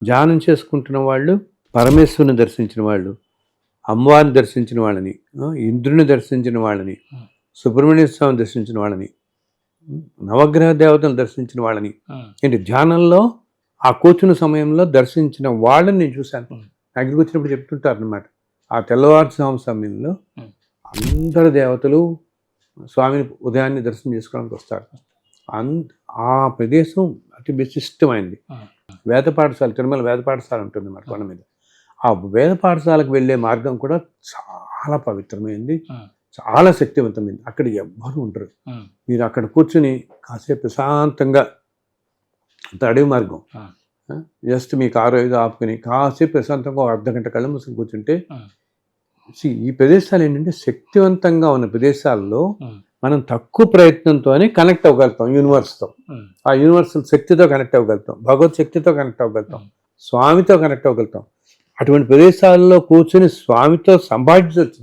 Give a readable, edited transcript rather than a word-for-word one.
ధ్యానం చేసుకుంటున్న వాళ్ళు, పరమేశ్వరుని దర్శించిన వాళ్ళు, అమ్మవారిని దర్శించిన వాళ్ళని, ఇంద్రుని దర్శించిన వాళ్ళని, సుబ్రహ్మణ్య స్వామిని దర్శించిన వాళ్ళని, నవగ్రహ దేవతలను దర్శించిన వాళ్ళని, ఏంటి ధ్యానంలో ఆ కూర్చున్న సమయంలో దర్శించిన వాళ్ళని నేను చూశాను. దగ్గరికి వచ్చినప్పుడు చెప్తుంటారు అనమాట. ఆ తెల్లవారుజాము సమయంలో అందరు దేవతలు స్వామిని ఉదయాన్నే దర్శనం చేసుకోవడానికి వస్తారు. ఆ ప్రదేశం అతి విశిష్టమైంది. వేద పాఠశాల, తిరుమల వేద పాఠశాల ఉంటుంది అన్నమాట కొండ మీద. ఆ వేద పాఠశాలకు వెళ్ళే మార్గం కూడా చాలా పవిత్రమైంది, చాలా శక్తివంతమైంది. అక్కడ ఎవ్వరు ఉండరు. మీరు అక్కడ కూర్చుని కాసేపు ప్రశాంతంగా, అంత అడవి మార్గం, జస్ట్ మీ కారు ఏదో ఆపుకుని కాసేపు ప్రశాంతంగా ఒక అర్ధగంట కళ్ళు మూసుకుని కూర్చుంటే, ఈ ప్రదేశాలు ఏంటంటే శక్తివంతంగా ఉన్న ప్రదేశాల్లో మనం తక్కువ ప్రయత్నంతోనే కనెక్ట్ అవ్వగలుగుతాం యూనివర్స్తో. ఆ యూనివర్సల్ శక్తితో కనెక్ట్ అవ్వగలుగుతాం, భగవత్ శక్తితో కనెక్ట్ అవ్వగలుగుతాం, స్వామితో కనెక్ట్ అవ్వగలుగుతాం. అటువంటి ప్రదేశాల్లో కూర్చొని స్వామితో సంభాషించవచ్చు.